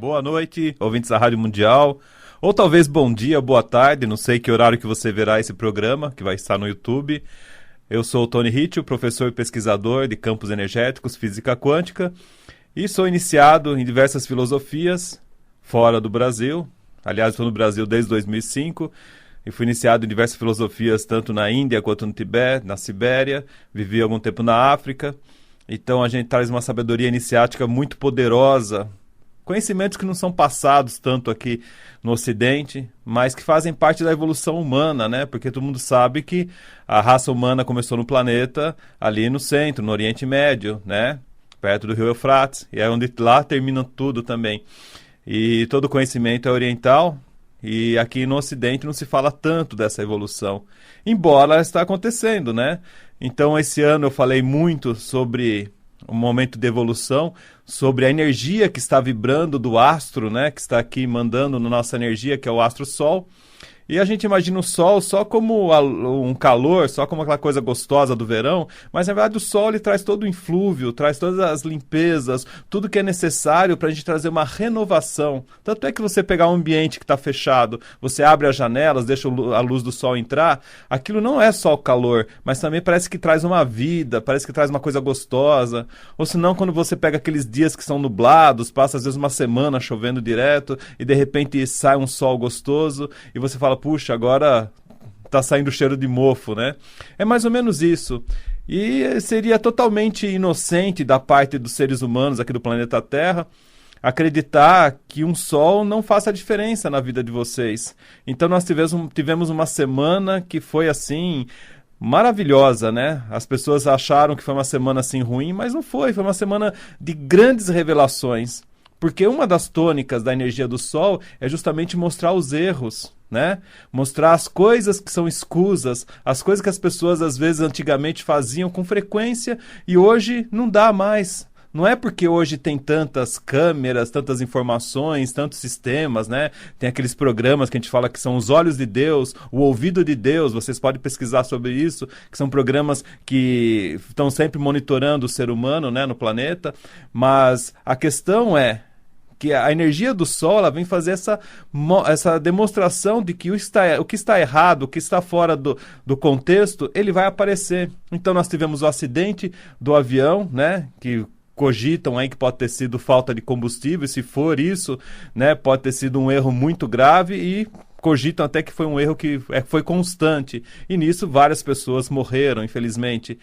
Boa noite, ouvintes da Rádio Mundial, ou talvez bom dia, boa tarde, não sei que horário que você verá esse programa, que vai estar no YouTube. Eu sou o Tony Ritchie, professor e pesquisador de campos energéticos, física quântica, e sou iniciado em diversas filosofias fora do Brasil. Aliás, estou no Brasil desde 2005 e fui iniciado em diversas filosofias, tanto na Índia quanto no Tibete, na Sibéria, vivi algum tempo na África. Então a gente traz uma sabedoria iniciática muito poderosa, conhecimentos que não são passados tanto aqui no Ocidente, mas que fazem parte da evolução humana, né? Porque todo mundo sabe que a raça humana começou no planeta ali no centro, no Oriente Médio, né? Perto do rio Eufrates, e é onde lá termina tudo também. E todo conhecimento é oriental, e aqui no Ocidente não se fala tanto dessa evolução, embora ela está acontecendo, né? Então esse ano eu falei muito sobre o momento de evolução, sobre a energia que está vibrando do astro, né, que está aqui mandando na nossa energia, que é o astro Sol. E a gente imagina o Sol só como um calor, só como aquela coisa gostosa do verão, mas na verdade o Sol ele traz todo o inflúvio, traz todas as limpezas, tudo que é necessário para a gente trazer uma renovação. Tanto é que você pegar um ambiente que está fechado, você abre as janelas, deixa a luz do Sol entrar, aquilo não é só o calor, mas também parece que traz uma vida, parece que traz uma coisa gostosa. Ou senão quando você pega aqueles dias que são nublados, passa às vezes uma semana chovendo direto e de repente sai um sol gostoso e você fala, puxa, agora tá saindo cheiro de mofo, né? É mais ou menos isso. E seria totalmente inocente da parte dos seres humanos aqui do planeta Terra acreditar que um sol não faça diferença na vida de vocês. Então nós tivemos uma semana que foi assim maravilhosa, né? As pessoas acharam que foi uma semana assim ruim, mas não foi. Foi uma semana de grandes revelações. Porque uma das tônicas da energia do Sol é justamente mostrar os erros, né? Mostrar as coisas que são escusas, as coisas que as pessoas às vezes antigamente faziam com frequência e hoje não dá mais. Não é porque hoje tem tantas câmeras, tantas informações, tantos sistemas, né? Tem aqueles programas que a gente fala que são os olhos de Deus, o ouvido de Deus, vocês podem pesquisar sobre isso, que são programas que estão sempre monitorando o ser humano, né, no planeta. Mas a questão é que a energia do Sol ela vem fazer essa demonstração de que o que está errado, o que está fora do contexto, ele vai aparecer. Então nós tivemos o acidente do avião, né, que cogitam aí que pode ter sido falta de combustível, e se for isso, né, pode ter sido um erro muito grave e cogitam até que foi um erro que foi constante. E nisso várias pessoas morreram, infelizmente.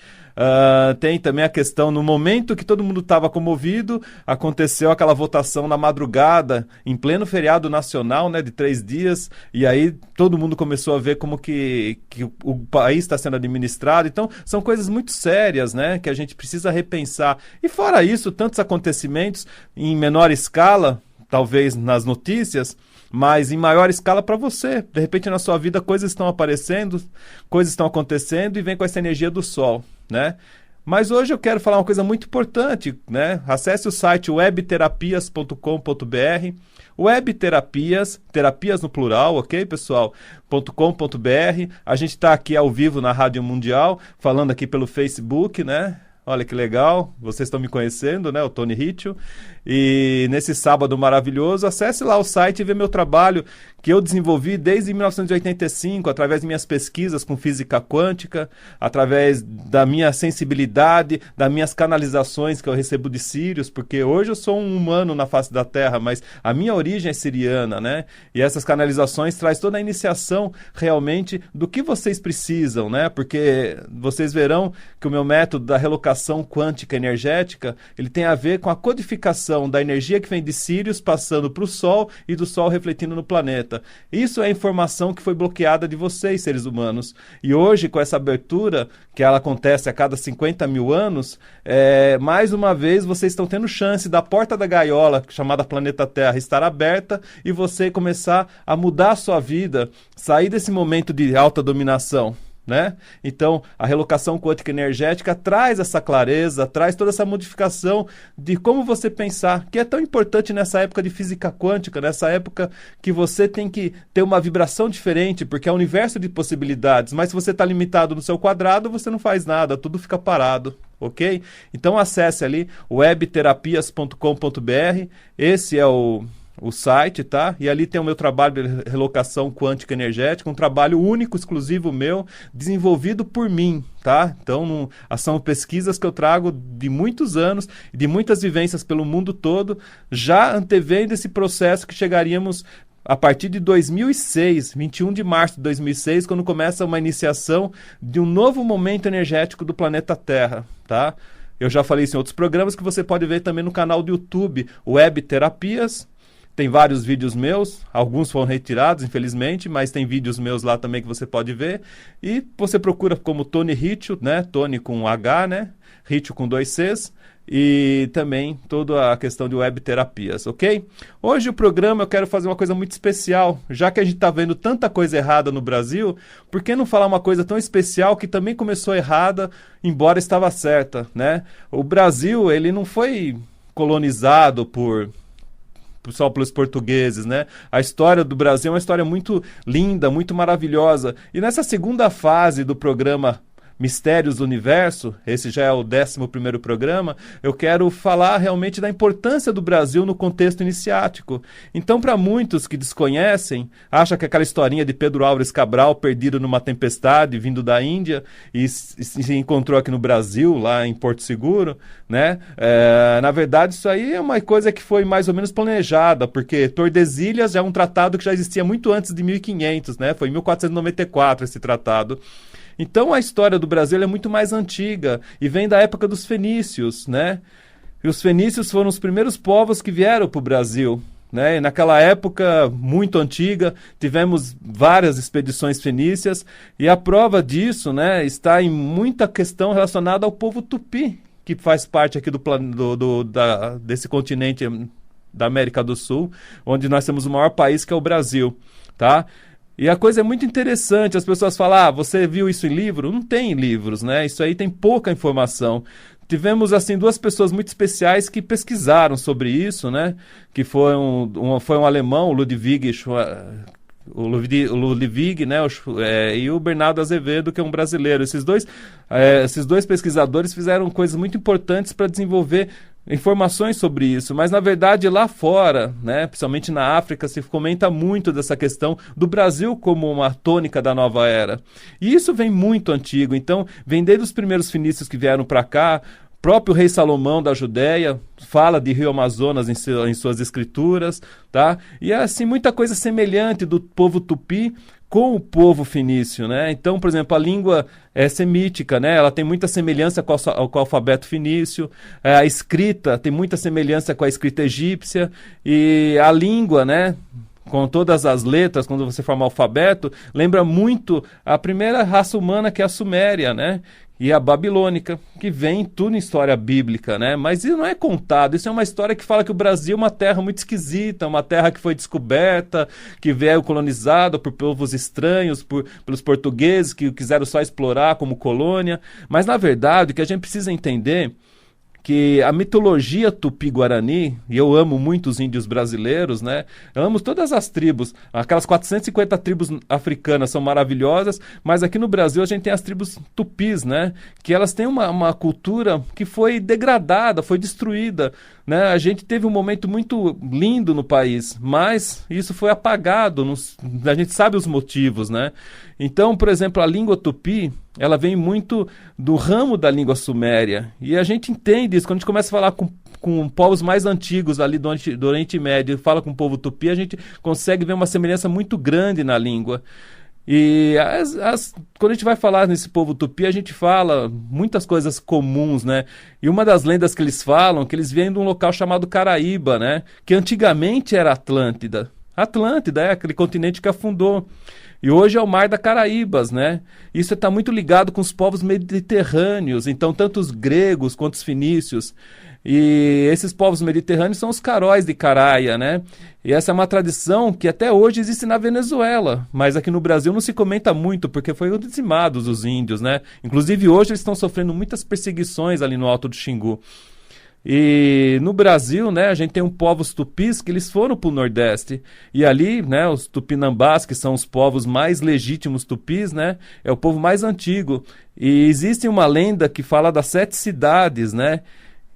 Tem também a questão, no momento que todo mundo estava comovido, aconteceu aquela votação na madrugada, em pleno feriado nacional, né, de 3 dias, e aí todo mundo começou a ver como que o país está sendo administrado. Então, são coisas muito sérias, né, que a gente precisa repensar. E fora isso, tantos acontecimentos em menor escala, talvez nas notícias, mas em maior escala para você. De repente na sua vida coisas estão aparecendo, coisas estão acontecendo e vem com essa energia do Sol, né? Mas hoje eu quero falar uma coisa muito importante, né? Acesse o site webterapias.com.br, webterapias, terapias no plural, ok, pessoal? .com.br. A gente está aqui ao vivo na Rádio Mundial, falando aqui pelo Facebook, né? Olha que legal, vocês estão me conhecendo, né? O Tony Ritchie. E nesse sábado maravilhoso, acesse lá o site e vê meu trabalho que eu desenvolvi desde 1985, através de minhas pesquisas com física quântica, através da minha sensibilidade, das minhas canalizações que eu recebo de Sírios, porque hoje eu sou um humano na face da Terra, mas a minha origem é siriana, né? E essas canalizações traz toda a iniciação realmente do que vocês precisam, né? Porque vocês verão que o meu método da relocação quântica energética, ele tem a ver com a codificação da energia que vem de Sírios passando para o Sol e do Sol refletindo no planeta. Isso é informação que foi bloqueada de vocês, seres humanos. E hoje, com essa abertura, que ela acontece a cada 50 mil anos, mais uma vez vocês estão tendo chance da porta da gaiola, chamada planeta Terra, estar aberta e você começar a mudar a sua vida, sair desse momento de alta dominação. Né? Então, a relocação quântica energética traz essa clareza, traz toda essa modificação de como você pensar, que é tão importante nessa época de física quântica, nessa época que você tem que ter uma vibração diferente, porque é um universo de possibilidades, mas se você está limitado no seu quadrado, você não faz nada, tudo fica parado. Ok? Então acesse ali webterapias.com.br, esse é o o site, tá? E ali tem o meu trabalho de relocação quântica energética, um trabalho único, exclusivo meu, desenvolvido por mim, tá? Então, são pesquisas que eu trago de muitos anos, de muitas vivências pelo mundo todo, já antevendo esse processo que chegaríamos a partir de 2006, 21 de março de 2006, quando começa uma iniciação de um novo momento energético do planeta Terra, tá? Eu já falei isso em outros programas que você pode ver também no canal do YouTube, Web Terapias. Tem vários vídeos meus, alguns foram retirados, infelizmente, mas tem vídeos meus lá também que você pode ver. E você procura como Tony Hitio, né? Tony com H, né? Hitio com 2 Cs. E também toda a questão de web terapias, ok? Hoje o programa eu quero fazer uma coisa muito especial, já que a gente está vendo tanta coisa errada no Brasil, por que não falar uma coisa tão especial que também começou errada, embora estava certa, né? O Brasil, ele não foi colonizado só pelos portugueses, né? A história do Brasil é uma história muito linda, muito maravilhosa. E nessa segunda fase do programa Mistérios do Universo, esse já é o 11º programa, eu quero falar realmente da importância do Brasil no contexto iniciático. Então, para muitos que desconhecem, acham que aquela historinha de Pedro Álvares Cabral perdido numa tempestade, vindo da Índia, e se encontrou aqui no Brasil, lá em Porto Seguro, né? Na verdade, isso aí é uma coisa que foi mais ou menos planejada, porque Tordesilhas é um tratado que já existia muito antes de 1500, né? Foi em 1494 esse tratado. Então a história do Brasil é muito mais antiga e vem da época dos fenícios, né? E os fenícios foram os primeiros povos que vieram para o Brasil, né? E naquela época muito antiga tivemos várias expedições fenícias e a prova disso, né, está em muita questão relacionada ao povo tupi, que faz parte aqui desse continente da América do Sul, onde nós temos o maior país, que é o Brasil, tá? E a coisa é muito interessante, as pessoas falam, você viu isso em livro? Não tem livros, né? Isso aí tem pouca informação. Tivemos, assim, 2 pessoas muito especiais que pesquisaram sobre isso, né? Que foi um alemão, o Ludwig, né? E o Bernardo Azevedo, que é um brasileiro. Esses dois pesquisadores fizeram coisas muito importantes para desenvolver informações sobre isso, mas na verdade lá fora, né, principalmente na África, se comenta muito dessa questão do Brasil como uma tônica da nova era. E isso vem muito antigo, então vem desde os primeiros fenícios que vieram para cá. O próprio rei Salomão da Judéia fala de Rio Amazonas em suas escrituras, tá? E assim, muita coisa semelhante do povo tupi com o povo fenício, né? Então, por exemplo, a língua é semítica, né? Ela tem muita semelhança com o alfabeto fenício, a escrita tem muita semelhança com a escrita egípcia, e a língua, né, com todas as letras, quando você forma o alfabeto, lembra muito a primeira raça humana, que é a Suméria, né? E a babilônica, que vem tudo em história bíblica, né? Mas isso não é contado, isso é uma história que fala que o Brasil é uma terra muito esquisita, uma terra que foi descoberta, que veio colonizada por povos estranhos, pelos portugueses que quiseram só explorar como colônia. Mas, na verdade, o que a gente precisa entender que a mitologia tupi-guarani, e eu amo muito os índios brasileiros, né? Eu amo todas as tribos, aquelas 450 tribos africanas são maravilhosas, mas aqui no Brasil a gente tem as tribos tupis, né? Que elas têm uma cultura que foi degradada, foi destruída, né? A gente teve um momento muito lindo no país, mas isso foi apagado, a gente sabe os motivos, né? Então, por exemplo, a língua tupi, ela vem muito do ramo da língua suméria, e a gente entende isso, quando a gente começa a falar com povos mais antigos ali do Oriente Médio, fala com o povo tupi, a gente consegue ver uma semelhança muito grande na língua. E quando a gente vai falar nesse povo tupi, a gente fala muitas coisas comuns, né? E uma das lendas que eles falam, que eles vêm de um local chamado Caraíba, né? Que antigamente era Atlântida. Atlântida é aquele continente que afundou. E hoje é o Mar da Caraíbas, né? Isso está muito ligado com os povos mediterrâneos, então tanto os gregos quanto os fenícios. E esses povos mediterrâneos são os caróis de Caraia, né? E essa é uma tradição que até hoje existe na Venezuela, mas aqui no Brasil não se comenta muito, porque foram dizimados os índios, né? Inclusive hoje eles estão sofrendo muitas perseguições ali no Alto do Xingu. E no Brasil, né, a gente tem povos tupis que eles foram para o Nordeste. E ali, né, os tupinambás, que são os povos mais legítimos tupis, né, é o povo mais antigo. E existe uma lenda que fala das 7 cidades, né?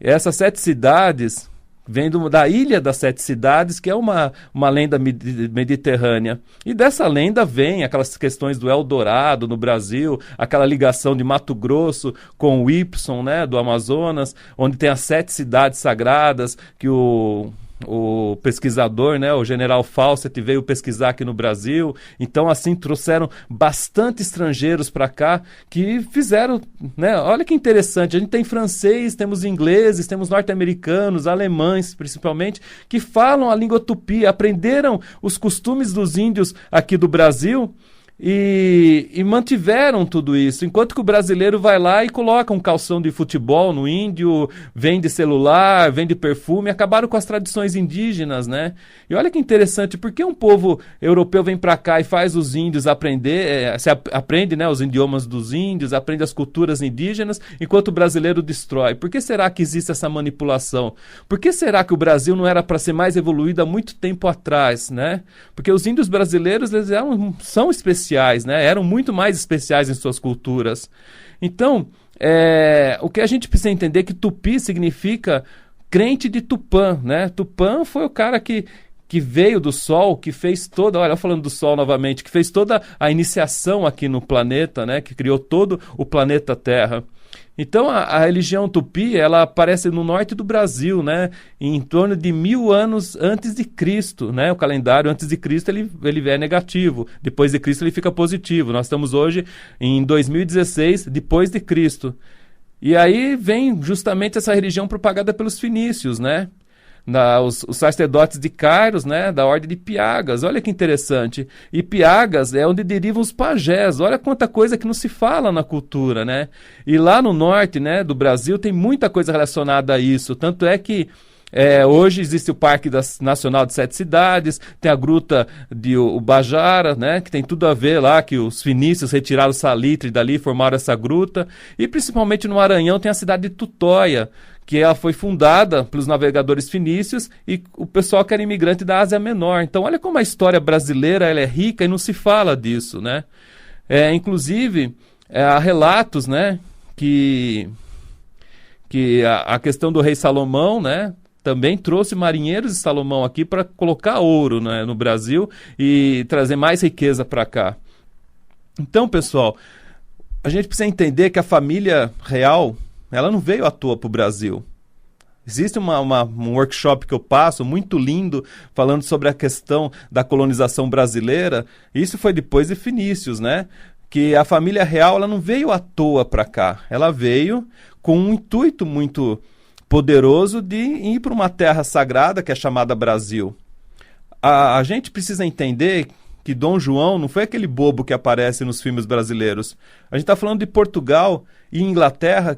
Essas 7 cidades vem da Ilha das Sete Cidades, que é uma lenda mediterrânea. E dessa lenda vem aquelas questões do Eldorado no Brasil, aquela ligação de Mato Grosso com o Y, né, do Amazonas, onde tem as 7 cidades sagradas que o pesquisador, né, o general Fawcett, veio pesquisar aqui no Brasil. Então, assim, trouxeram bastante estrangeiros para cá que fizeram, né, olha que interessante, a gente tem francês, temos ingleses, temos norte-americanos, alemães, principalmente, que falam a língua tupi, aprenderam os costumes dos índios aqui do Brasil. E mantiveram tudo isso, enquanto que o brasileiro vai lá e coloca um calção de futebol no índio, vende celular, vende perfume, acabaram com as tradições indígenas, né? E olha que interessante, por que um povo europeu vem para cá e faz os índios aprender, aprende, né, os idiomas dos índios, aprende as culturas indígenas, enquanto o brasileiro destrói? Por que será que existe essa manipulação? Por que será que o Brasil não era para ser mais evoluído há muito tempo atrás, né? Porque os índios brasileiros, eles são especiais, né? Eram muito mais especiais em suas culturas. Então, o que a gente precisa entender é que Tupi significa crente de Tupã, né? Tupã foi o cara que veio do Sol, que fez toda, olha, falando do Sol novamente, que fez toda a iniciação aqui no planeta, né? Que criou todo o planeta Terra. Então, a religião Tupi, ela aparece no norte do Brasil, né? Em torno de 1000 anos antes de Cristo, né? O calendário antes de Cristo, ele é negativo. Depois de Cristo, ele fica positivo. Nós estamos hoje em 2016, depois de Cristo. E aí vem justamente essa religião propagada pelos fenícios, né? Os sacerdotes de Cairos, né, da ordem de Piagas. Olha que interessante. E Piagas é onde derivam os pajés. Olha quanta coisa que não se fala na cultura, né? E lá no norte, né, do Brasil tem muita coisa relacionada a isso. Tanto é que hoje existe o Parque Nacional de Sete Cidades, tem a Gruta de Ubajara, né, que tem tudo a ver lá, que os fenícios retiraram o salitre dali e formaram essa gruta. E principalmente no Maranhão tem a cidade de Tutóia, que ela foi fundada pelos navegadores fenícios e o pessoal que era imigrante da Ásia Menor. Então, olha como a história brasileira ela é rica e não se fala disso, né? Inclusive, há relatos, né, que a questão do rei Salomão, né, também trouxe marinheiros de Salomão aqui para colocar ouro, né, no Brasil e trazer mais riqueza para cá. Então, pessoal, a gente precisa entender que a família real, ela não veio à toa para o Brasil. Existe um workshop que eu passo, muito lindo, falando sobre a questão da colonização brasileira. Isso foi depois de Fenícios, né? Que a família real ela não veio à toa para cá. Ela veio com um intuito muito poderoso de ir para uma terra sagrada que é chamada Brasil. A gente precisa entender que Dom João não foi aquele bobo que aparece nos filmes brasileiros. A gente está falando de Portugal e Inglaterra,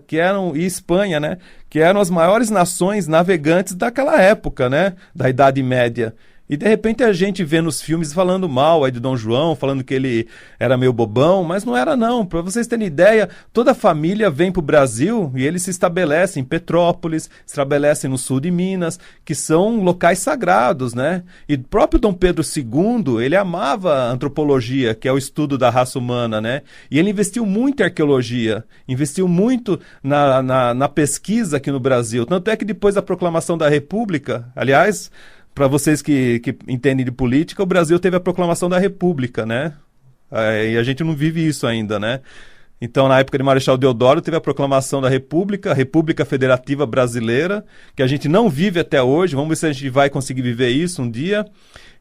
e Espanha, né? Que eram as maiores nações navegantes daquela época, né? Da Idade Média. E de repente a gente vê nos filmes falando mal aí de Dom João, falando que ele era meio bobão, mas não era não. Para vocês terem ideia, toda a família vem para o Brasil e eles se estabelecem em Petrópolis, se estabelecem no sul de Minas, que são locais sagrados, né? E o próprio Dom Pedro II, ele amava a antropologia, que é o estudo da raça humana, né? E ele investiu muito em arqueologia, investiu muito na pesquisa aqui no Brasil. Tanto é que depois da proclamação da República, aliás, para vocês que entendem de política, o Brasil teve a proclamação da República, né? E a gente não vive isso ainda, né? Então, na época de Marechal Deodoro, teve a proclamação da República, a República Federativa Brasileira, que a gente não vive até hoje. Vamos ver se a gente vai conseguir viver isso um dia.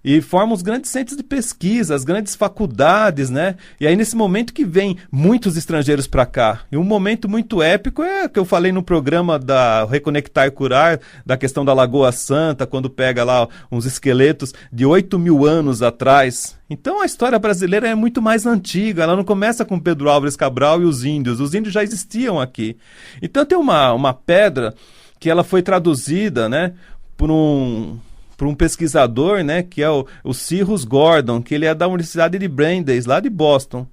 E forma os grandes centros de pesquisa, as grandes faculdades, né? E aí, nesse momento que vem muitos estrangeiros para cá. E um momento muito épico é que eu falei no programa da Reconectar e Curar, da questão da Lagoa Santa, quando pega lá uns esqueletos de 8.000 anos atrás. Então, a história brasileira é muito mais antiga. Ela não começa com Pedro Álvares Cabral e os índios. Os índios já existiam aqui. Então, tem uma pedra que ela foi traduzida, né, por um pesquisador, né, que é o Cyrus Gordon, que ele é da Universidade de Brandeis, lá de Boston.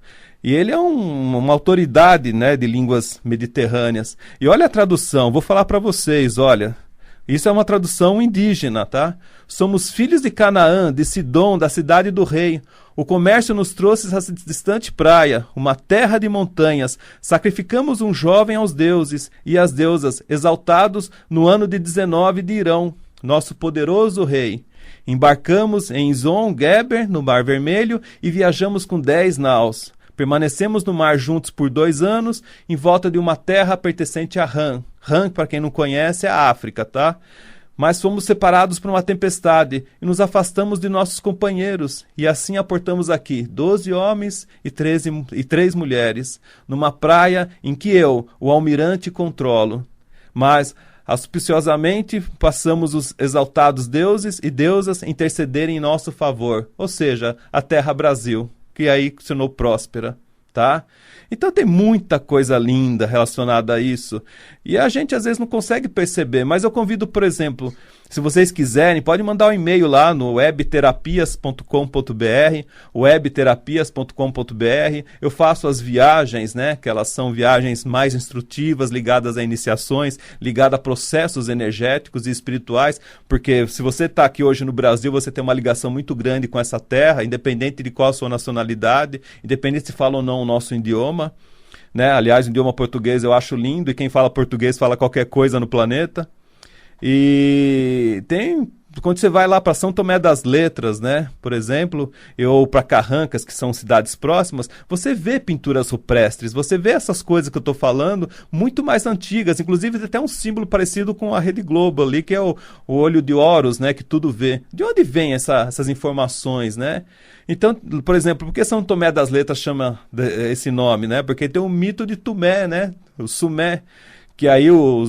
E ele é uma autoridade, né, de línguas mediterrâneas. E olha a tradução, vou falar para vocês, olha. Isso é uma tradução indígena, tá? Somos filhos de Canaã, de Sidom, da cidade do rei. O comércio nos trouxe essa distante praia, uma terra de montanhas. Sacrificamos um jovem aos deuses e às deusas, exaltados no ano de 19 de Irão. nosso poderoso rei. Embarcamos em Ezion-Geber, no Mar Vermelho, e viajamos com 10 naus. Permanecemos no mar juntos por 2 anos, em volta de uma terra pertencente a Ram. Ram, para quem não conhece, é a África, tá? Mas fomos separados por uma tempestade e nos afastamos de nossos companheiros, e assim aportamos aqui 12 homens e 3 mulheres, numa praia em que eu, o almirante, controlo. Mas, auspiciosamente, passamos os exaltados deuses e deusas intercederem em nosso favor, ou seja, a terra Brasil, que aí se tornou próspera, tá? Então tem muita coisa linda relacionada a isso. E a gente às vezes não consegue perceber, mas eu convido, por exemplo, se vocês quiserem, pode mandar um e-mail lá no webterapias.com.br. Eu faço as viagens, né, que elas são viagens mais instrutivas, ligadas a iniciações, ligadas a processos energéticos e espirituais, porque se você está aqui hoje no Brasil, você tem uma ligação muito grande com essa terra, independente de qual a sua nacionalidade, independente se fala ou não o nosso idioma. Né? Aliás, o idioma português eu acho lindo, e quem fala português fala qualquer coisa no planeta. E tem, quando você vai lá para São Tomé das Letras, né, por exemplo, ou para Carrancas, que são cidades próximas, você vê pinturas rupestres, você vê essas coisas que eu estou falando, muito mais antigas, inclusive tem até um símbolo parecido com a Rede Globo ali, que é o olho de Horus, né, que tudo vê. De onde vem essas informações, né? Então, por exemplo, por que São Tomé das Letras chama esse nome, né? Porque tem o mito de Tomé, né? O Sumé, que aí o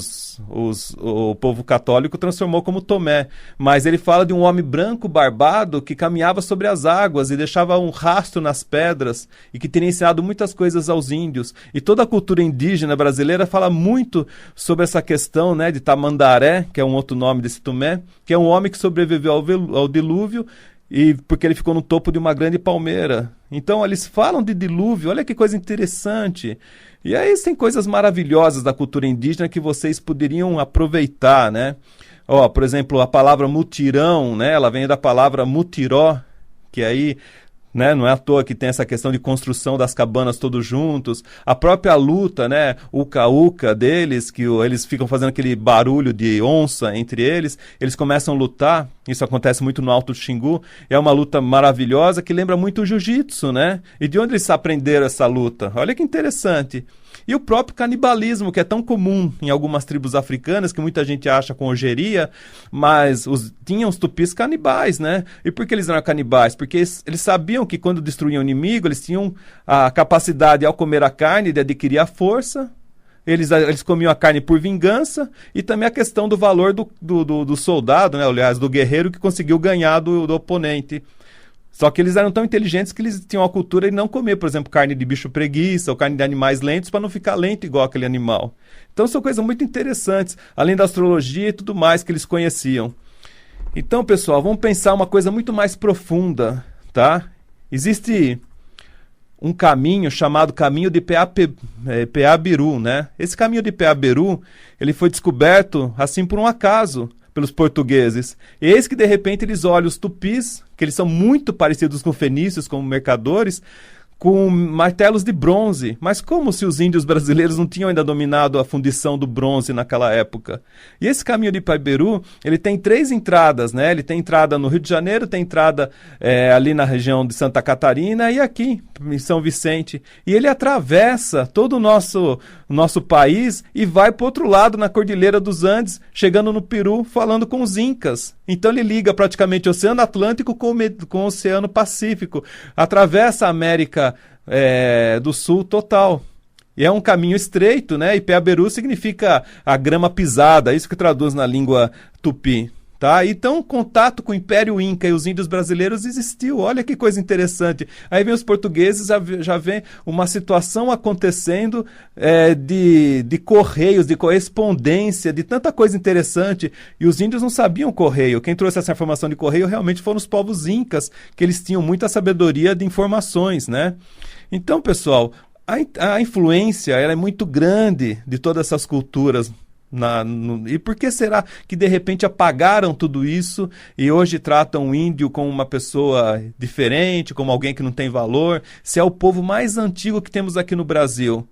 povo católico transformou como Tomé. Mas ele fala de um homem branco barbado que caminhava sobre as águas e deixava um rastro nas pedras e que teria ensinado muitas coisas aos índios. E toda a cultura indígena brasileira fala muito sobre essa questão, né, de Tamandaré, que é um outro nome desse Tomé, que é um homem que sobreviveu ao dilúvio, e porque ele ficou no topo de uma grande palmeira. Então eles falam de dilúvio, olha que coisa interessante. E aí tem coisas maravilhosas da cultura indígena que vocês poderiam aproveitar, né? Ó, por exemplo, a palavra mutirão, né? Ela vem da palavra mutiró, que aí, né, não é à toa que tem essa questão de construção das cabanas todos juntos. A própria luta, né, uca-uca deles, que eles ficam fazendo aquele barulho de onça entre eles, eles começam a lutar. Isso acontece muito no Alto Xingu. É uma luta maravilhosa que lembra muito o jiu-jitsu, né? E de onde eles aprenderam essa luta? Olha que interessante. E o próprio canibalismo, que é tão comum em algumas tribos africanas, que muita gente acha com ojeria, mas tinham os tupis canibais, né? E por que eles eram canibais? Porque eles sabiam que quando destruíam o inimigo, eles tinham a capacidade, ao comer a carne, de adquirir a força. Eles comiam a carne por vingança, e também a questão do valor do soldado, né? Aliás, do guerreiro que conseguiu ganhar do oponente. Só que eles eram tão inteligentes que eles tinham a cultura de não comer, por exemplo, carne de bicho preguiça ou carne de animais lentos, para não ficar lento igual aquele animal. Então são coisas muito interessantes, além da astrologia e tudo mais que eles conheciam. Então, pessoal, vamos pensar uma coisa muito mais profunda, tá? Existe um caminho chamado caminho de Peabiru, né? Esse caminho de Peabiru, ele foi descoberto assim por um acaso pelos portugueses. Eis que de repente eles olham os tupis, que eles são muito parecidos com fenícios como mercadores, com martelos de bronze. Mas como se os índios brasileiros não tinham ainda dominado a fundição do bronze naquela época? E esse caminho de Peabiru, ele tem 3 entradas, né? Ele tem entrada no Rio de Janeiro, tem entrada ali na região de Santa Catarina e aqui em São Vicente. E ele atravessa todo o nosso país e vai para o outro lado, na Cordilheira dos Andes, chegando no Peru, falando com os Incas. Então ele liga praticamente o Oceano Atlântico com o Oceano Pacífico. Atravessa a América do Sul total. E é um caminho estreito, né? E Peabiru significa a grama pisada, isso que traduz na língua tupi. Tá? Então, contato com o Império Inca e os índios brasileiros existiu. Olha que coisa interessante. Aí vem os portugueses, já vem uma situação acontecendo de correios, de correspondência, de tanta coisa interessante. E os índios não sabiam correio. Quem trouxe essa informação de correio realmente foram os povos incas, que eles tinham muita sabedoria de informações, né? Então, pessoal, a influência ela é muito grande de todas essas culturas. E por que será que de repente apagaram tudo isso e hoje tratam o índio como uma pessoa diferente, como alguém que não tem valor, se é o povo mais antigo que temos aqui no Brasil,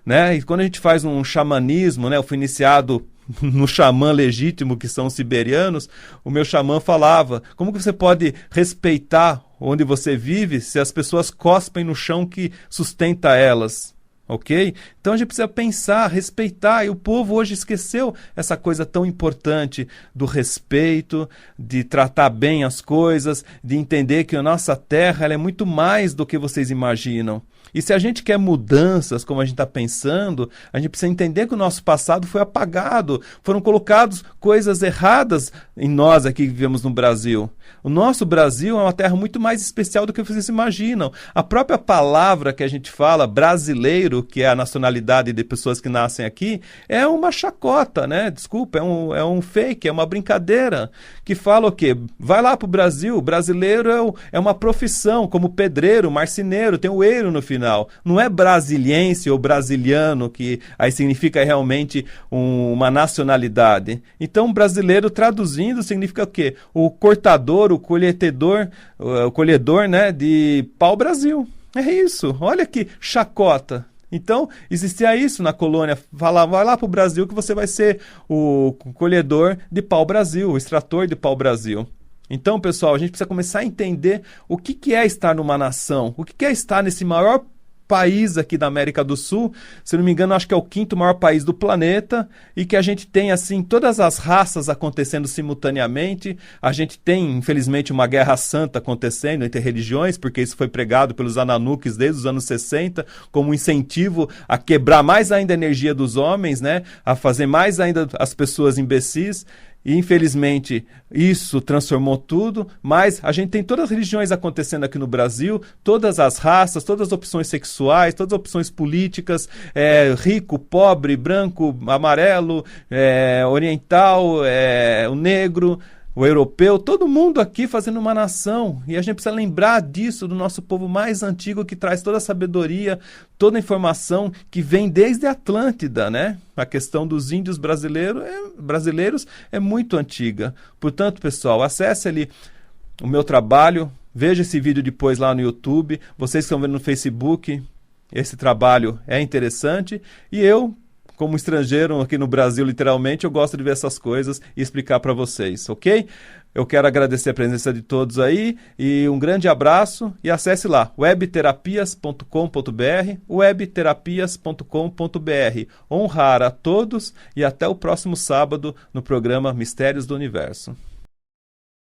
né? E quando a gente faz um xamanismo, né, eu fui iniciado no xamã legítimo, que são os siberianos, o meu xamã falava: como que você pode respeitar onde você vive se as pessoas cospem no chão que sustenta elas? Ok? Então a gente precisa pensar, respeitar, e o povo hoje esqueceu essa coisa tão importante do respeito, de tratar bem as coisas, de entender que a nossa terra ela é muito mais do que vocês imaginam. E se a gente quer mudanças, como a gente está pensando, a gente precisa entender que o nosso passado foi apagado, foram colocadas coisas erradas em nós aqui que vivemos no Brasil. O nosso Brasil é uma terra muito mais especial do que vocês imaginam. A própria palavra que a gente fala, brasileiro, que é a nacionalidade de pessoas que nascem aqui, é uma chacota, né? Desculpa, é um fake, é uma brincadeira, que fala o quê? Vai lá para o Brasil, brasileiro é uma profissão, como pedreiro, marceneiro, tem o eiro no final. Não é brasiliense ou brasiliano, que aí significa realmente uma nacionalidade. Então, brasileiro traduzindo significa o quê? O cortador, o colhedor, né, de pau-brasil. É isso. Olha que chacota. Então, existia isso na colônia. Vai lá para o Brasil que você vai ser o colhedor de pau-brasil, o extrator de pau-brasil. Então, pessoal, a gente precisa começar a entender o que é estar numa nação, o que é estar nesse maior país aqui da América do Sul, se não me engano, acho que é o 5º maior país do planeta, e que a gente tem, assim, todas as raças acontecendo simultaneamente. A gente tem, infelizmente, uma guerra santa acontecendo entre religiões, porque isso foi pregado pelos Ananuques desde os anos 60, como um incentivo a quebrar mais ainda a energia dos homens, né? A fazer mais ainda as pessoas imbecis. E, infelizmente, isso transformou tudo, mas a gente tem todas as religiões acontecendo aqui no Brasil, todas as raças, todas as opções sexuais, todas as opções políticas, rico, pobre, branco, amarelo, oriental, o negro, o europeu, todo mundo aqui fazendo uma nação. E a gente precisa lembrar disso, do nosso povo mais antigo, que traz toda a sabedoria, toda a informação que vem desde a Atlântida, né? A questão dos índios brasileiros é muito antiga. Portanto, pessoal, acesse ali o meu trabalho, veja esse vídeo depois lá no YouTube. Vocês que estão vendo no Facebook, esse trabalho é interessante. E eu, como estrangeiro aqui no Brasil, literalmente, eu gosto de ver essas coisas e explicar para vocês, ok? Eu quero agradecer a presença de todos aí e um grande abraço, e acesse lá, webterapias.com.br, webterapias.com.br. Honrar a todos e até o próximo sábado no programa Mistérios do Universo.